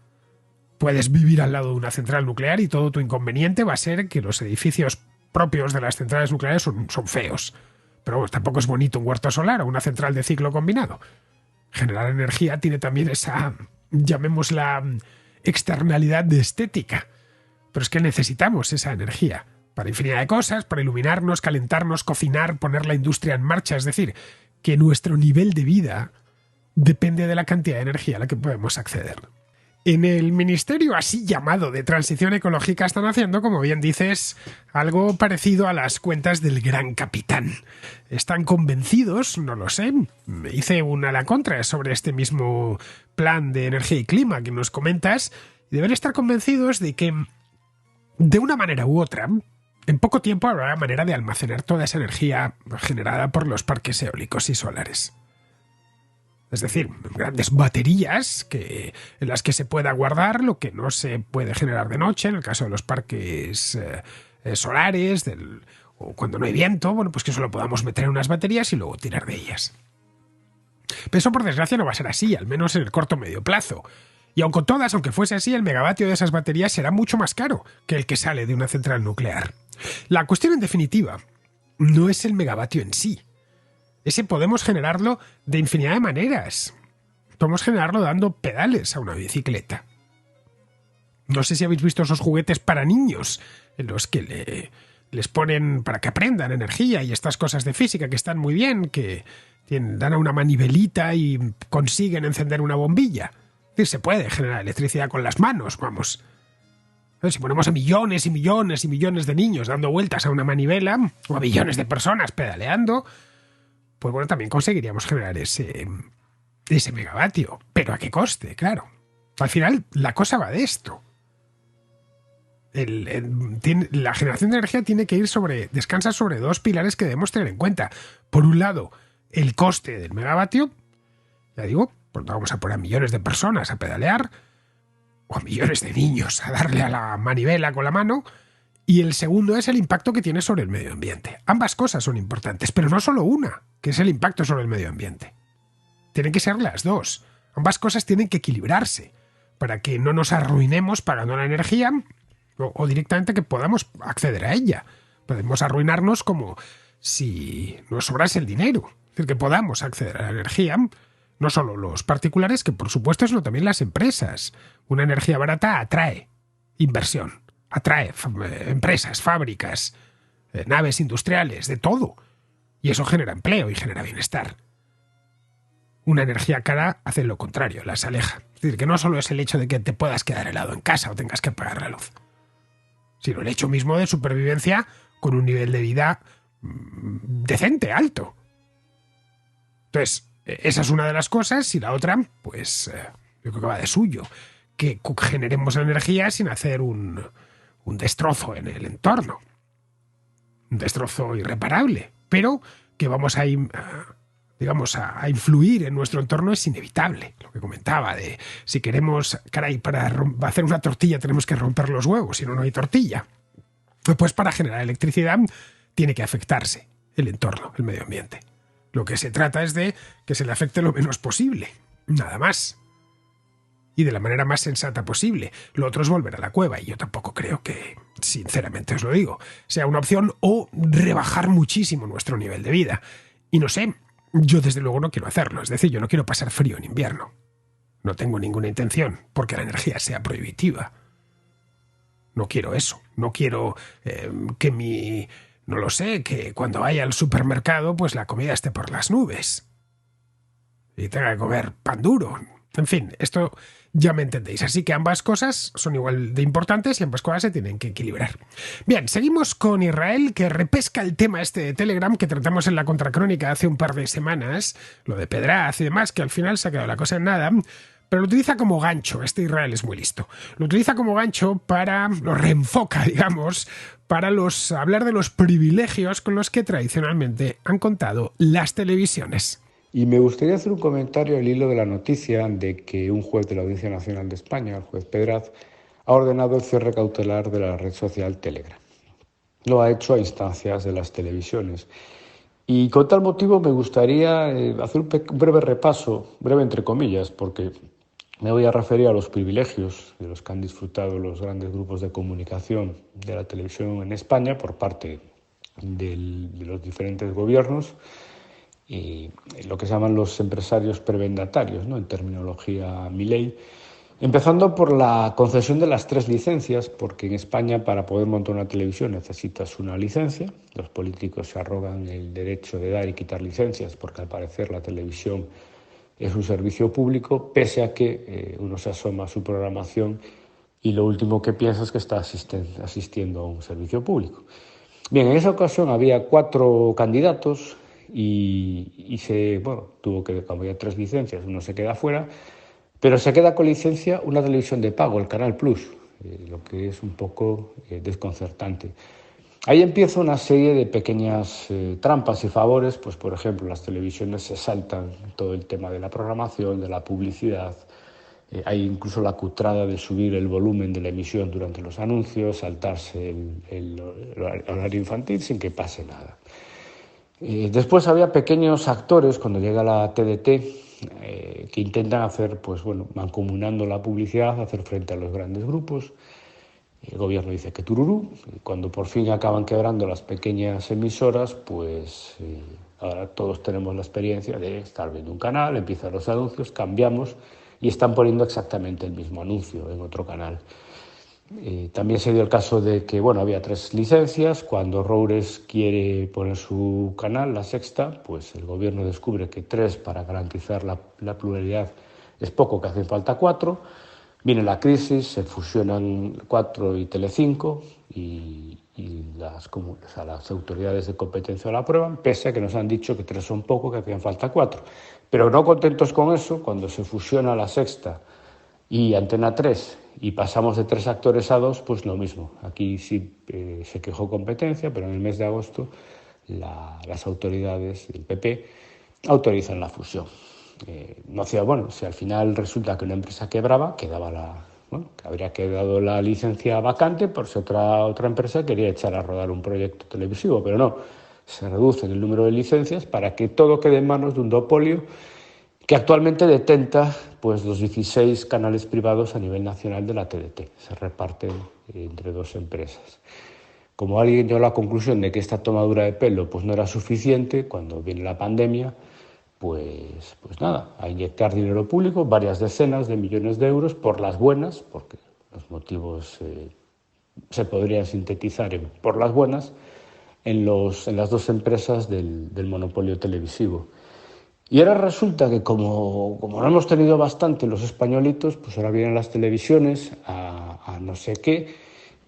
Puedes vivir al lado de una central nuclear y todo tu inconveniente va a ser que los edificios propios de las centrales nucleares son feos. Pero bueno, tampoco es bonito un huerto solar o una central de ciclo combinado. Generar energía tiene también esa, llamémosla, externalidad de estética. Pero es que necesitamos esa energía para infinidad de cosas, para iluminarnos, calentarnos, cocinar, poner la industria en marcha. Es decir, que nuestro nivel de vida depende de la cantidad de energía a la que podemos acceder. En el Ministerio así llamado de Transición Ecológica están haciendo, como bien dices, algo parecido a las cuentas del Gran Capitán. Están convencidos, no lo sé, me hice una a la contra sobre este mismo plan de energía y clima que nos comentas, y deben estar convencidos de que, de una manera u otra, en poco tiempo habrá manera de almacenar toda esa energía generada por los parques eólicos y solares. Es decir, grandes baterías en las que se pueda guardar lo que no se puede generar de noche, en el caso de los parques solares, o cuando no hay viento, bueno, pues que eso lo podamos meter en unas baterías y luego tirar de ellas. Pero eso, por desgracia, no va a ser así, al menos en el corto o medio plazo. Y aunque fuese así, el megavatio de esas baterías será mucho más caro que el que sale de una central nuclear. La cuestión, en definitiva, no es el megavatio en sí. Ese podemos generarlo de infinidad de maneras. Podemos generarlo dando pedales a una bicicleta. No sé si habéis visto esos juguetes para niños en los que les ponen para que aprendan energía y estas cosas de física que están muy bien, que dan a una manivelita y consiguen encender una bombilla. Es decir, se puede generar electricidad con las manos, vamos. Si ponemos a millones y millones y millones de niños dando vueltas a una manivela, o a millones de personas pedaleando, pues bueno, también conseguiríamos generar ese megavatio. ¿Pero a qué coste? Claro. Al final, la cosa va de esto. La generación de energía tiene que descansa sobre dos pilares que debemos tener en cuenta. Por un lado, el coste del megavatio. Ya digo, pues vamos a poner a millones de personas a pedalear, o a millones de niños a darle a la manivela con la mano. Y el segundo es el impacto que tiene sobre el medio ambiente. Ambas cosas son importantes, pero no solo una, que es el impacto sobre el medio ambiente. Tienen que ser las dos. Ambas cosas tienen que equilibrarse para que no nos arruinemos pagando la energía o directamente que podamos acceder a ella. Podemos arruinarnos como si nos sobrase el dinero. Es decir, que podamos acceder a la energía, no solo los particulares, que por supuesto, sino también las empresas. Una energía barata atrae inversión, atrae empresas, fábricas, naves industriales, de todo. Y eso genera empleo y genera bienestar. Una energía cara hace lo contrario, las aleja. Es decir, que no solo es el hecho de que te puedas quedar helado en casa o tengas que apagar la luz, sino el hecho mismo de supervivencia con un nivel de vida decente, alto. Entonces, esa es una de las cosas, y la otra, pues, yo creo que va de suyo, que generemos energía sin hacer un destrozo en el entorno, un destrozo irreparable, pero que vamos a influir en nuestro entorno es inevitable. Lo que comentaba de si queremos, caray, para hacer una tortilla tenemos que romper los huevos, si no, no hay tortilla. Pues para generar electricidad tiene que afectarse el entorno, el medio ambiente. Lo que se trata es de que se le afecte lo menos posible, nada más. Y de la manera más sensata posible. Lo otro es volver a la cueva, y yo tampoco creo que, sinceramente os lo digo, sea una opción, o rebajar muchísimo nuestro nivel de vida. Y no sé, yo desde luego no quiero hacerlo, es decir, yo no quiero pasar frío en invierno. No tengo ninguna intención porque la energía sea prohibitiva. No quiero eso, no quiero no lo sé, que cuando vaya al supermercado pues la comida esté por las nubes y tenga que comer pan duro. En fin, esto ya me entendéis. Así que ambas cosas son igual de importantes y ambas cosas se tienen que equilibrar. Bien, seguimos con Israel, que repesca el tema este de Telegram que tratamos en la contracrónica hace un par de semanas, lo de Pedraz y demás, que al final se ha quedado la cosa en nada, pero lo utiliza como gancho. Este Israel es muy listo. Lo utiliza como gancho lo reenfoca, digamos, para hablar de los privilegios con los que tradicionalmente han contado las televisiones. Y me gustaría hacer un comentario al hilo de la noticia de que un juez de la Audiencia Nacional de España, el juez Pedraz, ha ordenado el cierre cautelar de la red social Telegram. Lo ha hecho a instancias de las televisiones. Y con tal motivo me gustaría hacer un breve repaso, breve entre comillas, porque me voy a referir a los privilegios de los que han disfrutado los grandes grupos de comunicación de la televisión en España por parte de los diferentes gobiernos, y lo que se llaman los empresarios prebendatarios, ¿no?, en terminología Milei, empezando por la concesión de las 3 licencias, porque en España para poder montar una televisión necesitas una licencia. Los políticos se arrogan el derecho de dar y quitar licencias porque al parecer la televisión es un servicio público, pese a que uno se asoma a su programación y lo último que piensa es que está asistiendo a un servicio público. Bien, en esa ocasión había 4 candidatos y tuvo que cambiar 3 licencias, uno se queda fuera, pero se queda con licencia una televisión de pago, el Canal Plus, lo que es un poco desconcertante. Ahí empieza una serie de pequeñas trampas y favores, pues por ejemplo las televisiones se saltan todo el tema de la programación, de la publicidad. Hay incluso la cutrada de subir el volumen de la emisión durante los anuncios, saltarse el horario infantil sin que pase nada. Después había pequeños actores cuando llega la TDT que intentan hacer, mancomunando la publicidad, hacer frente a los grandes grupos. El gobierno dice que tururú, y cuando por fin acaban quebrando las pequeñas emisoras, ahora todos tenemos la experiencia de estar viendo un canal, empiezan los anuncios, cambiamos y están poniendo exactamente el mismo anuncio en otro canal. También se dio el caso de que había 3 licencias. Cuando Roures quiere poner su canal, La Sexta, pues el gobierno descubre que 3 para garantizar la pluralidad es poco, que hacen falta 4. Viene la crisis, se fusionan 4 y Telecinco y las autoridades de competencia la aprueban, pese a que nos han dicho que 3 son poco, que hacían falta 4. Pero no contentos con eso, cuando se fusiona La Sexta y Antena 3 y pasamos de 3 actores a 2, pues lo mismo. Aquí sí se quejó competencia, pero en el mes de agosto las autoridades del PP autorizan la fusión. Si al final resulta que una empresa quebraba, quedaba bueno, que habría quedado la licencia vacante por si otra empresa quería echar a rodar un proyecto televisivo, pero no, se reduce el número de licencias para que todo quede en manos de un duopolio que actualmente detenta pues, los 16 canales privados a nivel nacional de la TDT. Se reparte entre dos empresas. Como alguien llegó a la conclusión de que esta tomadura de pelo pues, no era suficiente, cuando viene la pandemia, pues nada, a inyectar dinero público, varias decenas de millones de euros, por las buenas, porque los motivos se podrían sintetizar en por las buenas, en las dos empresas del monopolio televisivo. Y ahora resulta que como no hemos tenido bastante los españolitos, pues ahora vienen las televisiones a no sé qué,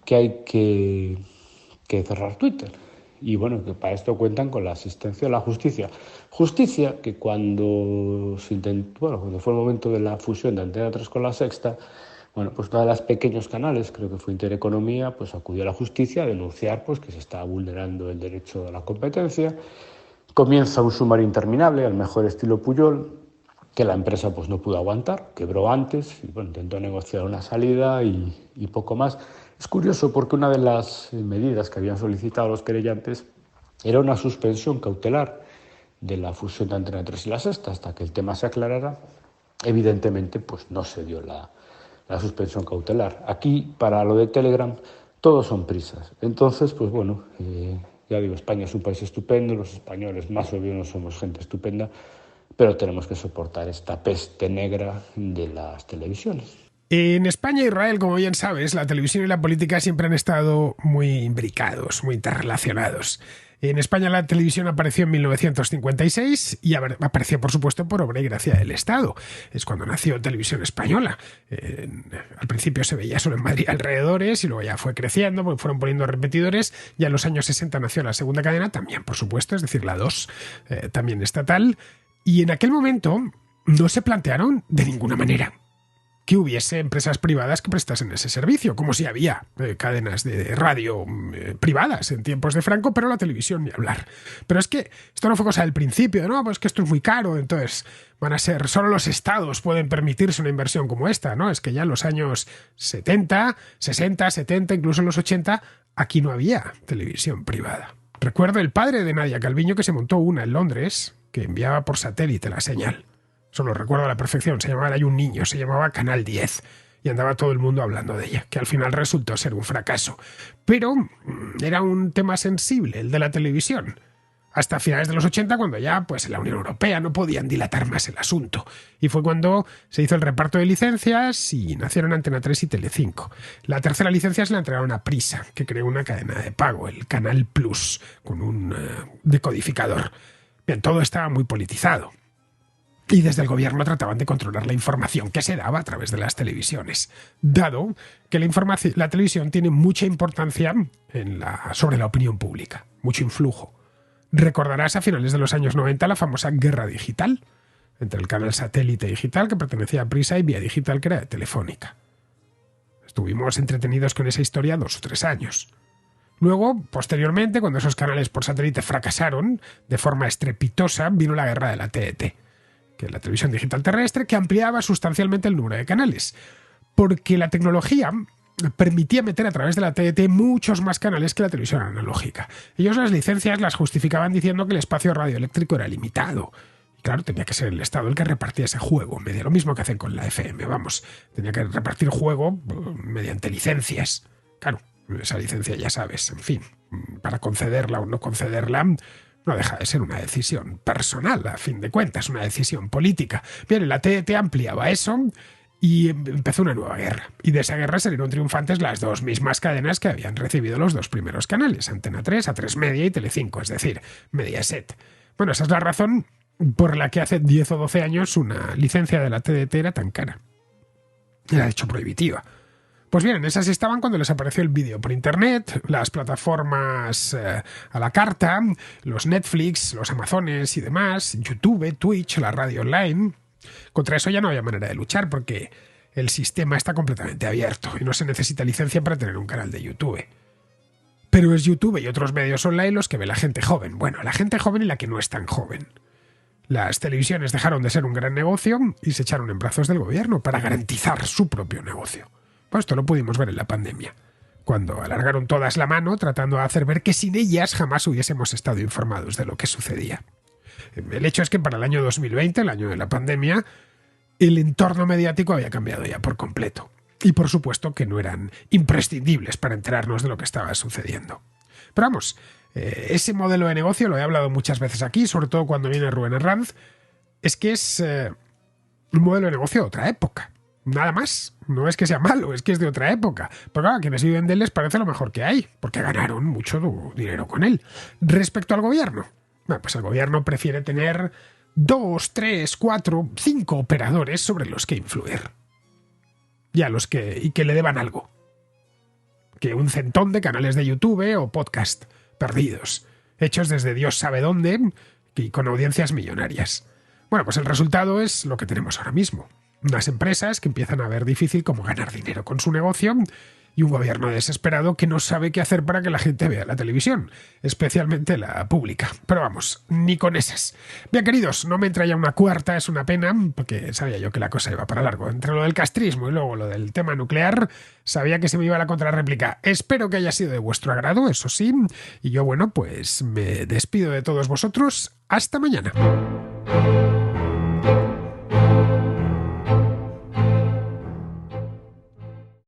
que hay que cerrar Twitter. Y bueno, que para esto cuentan con la asistencia de la justicia. Justicia que cuando fue el momento de la fusión de Antena 3 con La Sexta, bueno, pues una de las pequeños canales, creo que fue Intereconomía, pues acudió a la justicia a denunciar pues que se estaba vulnerando el derecho a la competencia. Comienza un sumario interminable, al mejor estilo Pujol, que la empresa pues no pudo aguantar, quebró antes, y bueno, intentó negociar una salida y poco más. Es curioso porque una de las medidas que habían solicitado los querellantes era una suspensión cautelar de la fusión de Antena 3 y La Sexta, hasta que el tema se aclarara. Evidentemente, pues no se dio la suspensión cautelar. Aquí, para lo de Telegram, todos son prisas. Entonces, pues bueno, ya digo, España es un país estupendo, los españoles más o menos somos gente estupenda, pero tenemos que soportar esta peste negra de las televisiones. En España e Israel, como bien sabes, la televisión y la política siempre han estado muy imbricados, muy interrelacionados. En España la televisión apareció en 1956 y apareció, por supuesto, por obra y gracia del Estado. Es cuando nació Televisión Española. Al principio se veía solo en Madrid alrededores y luego ya fue creciendo, porque fueron poniendo repetidores. Ya en los años 60 nació la segunda cadena, también, por supuesto, es decir, la 2, también estatal. Y en aquel momento no se plantearon de ninguna manera que hubiese empresas privadas que prestasen ese servicio, como si había cadenas de radio privadas en tiempos de Franco, pero la televisión ni hablar. Pero es que esto no fue cosa del principio, no, pues que esto es muy caro, entonces van a ser, solo los estados pueden permitirse una inversión como esta, ¿no? Es que ya en los años 70, 60, 70, incluso en los 80, aquí no había televisión privada. Recuerdo el padre de Nadia Calviño que se montó una en Londres, que enviaba por satélite la señal. Eso lo recuerdo a la perfección. Se llamaba Hay un niño, se llamaba Canal 10 y andaba todo el mundo hablando de ella, que al final resultó ser un fracaso. Pero era un tema sensible, el de la televisión. Hasta finales de los 80, cuando ya pues, en la Unión Europea no podían dilatar más el asunto. Y fue cuando se hizo el reparto de licencias y nacieron Antena 3 y Telecinco. La tercera licencia se la entregaron a Prisa, que creó una cadena de pago, el Canal Plus, con un decodificador. Bien, todo estaba muy politizado. Y desde el gobierno trataban de controlar la información que se daba a través de las televisiones, dado que la televisión tiene mucha importancia sobre la opinión pública, mucho influjo. Recordarás a finales de los años 90 la famosa guerra digital, entre el canal Satélite Digital, que pertenecía a Prisa, y Vía Digital, que era de Telefónica. Estuvimos entretenidos con esa historia 2 o 3 años. Luego, posteriormente, cuando esos canales por satélite fracasaron de forma estrepitosa, vino la guerra de la TDT, que es la televisión digital terrestre, que ampliaba sustancialmente el número de canales, porque la tecnología permitía meter a través de la TDT muchos más canales que la televisión analógica. Ellos las licencias las justificaban diciendo que el espacio radioeléctrico era limitado. Y claro, tenía que ser el Estado el que repartía ese juego, medio lo mismo que hacen con la FM, vamos. Tenía que repartir juego mediante licencias. Claro, esa licencia ya sabes, en fin, para concederla o no concederla, no deja de ser una decisión personal, a fin de cuentas, una decisión política. Bien, la TDT ampliaba eso y empezó una nueva guerra. Y de esa guerra salieron triunfantes las dos mismas cadenas que habían recibido los dos primeros canales, Antena 3, A3 Media y Telecinco, es decir, Mediaset. Bueno, esa es la razón por la que hace 10 o 12 años una licencia de la TDT era tan cara. Era de hecho prohibitiva. Pues bien, en esas estaban cuando les apareció el vídeo por internet, las plataformas a la carta, los Netflix, los Amazones y demás, YouTube, Twitch, la radio online. Contra eso ya no había manera de luchar porque el sistema está completamente abierto y no se necesita licencia para tener un canal de YouTube. Pero es YouTube y otros medios online los que ve la gente joven. Bueno, la gente joven y la que no es tan joven. Las televisiones dejaron de ser un gran negocio y se echaron en brazos del gobierno para garantizar su propio negocio. Pues esto lo pudimos ver en la pandemia, cuando alargaron todas la mano tratando de hacer ver que sin ellas jamás hubiésemos estado informados de lo que sucedía. El hecho es que para el año 2020, el año de la pandemia, el entorno mediático había cambiado ya por completo. Y por supuesto que no eran imprescindibles para enterarnos de lo que estaba sucediendo. Pero vamos, ese modelo de negocio, lo he hablado muchas veces aquí, sobre todo cuando viene Rubén Herranz, es que es un modelo de negocio de otra época. Nada más. No es que sea malo, es que es de otra época. Pero claro, a quienes viven de él les parece lo mejor que hay, porque ganaron mucho dinero con él. Respecto al gobierno, bueno, pues el gobierno prefiere tener 2, 3, 4, 5 operadores sobre los que influir. Y que le deban algo. Que un centón de canales de YouTube o podcast perdidos, hechos desde Dios sabe dónde y con audiencias millonarias. Bueno, pues el resultado es lo que tenemos ahora mismo. Unas empresas que empiezan a ver difícil cómo ganar dinero con su negocio y un gobierno desesperado que no sabe qué hacer para que la gente vea la televisión, especialmente la pública. Pero vamos, ni con esas. Bien, queridos, no me entra ya una cuarta, es una pena, porque sabía yo que la cosa iba para largo. Entre lo del castrismo y luego lo del tema nuclear, sabía que se me iba la contrarréplica. Espero que haya sido de vuestro agrado, eso sí, y yo, bueno, pues me despido de todos vosotros. Hasta mañana.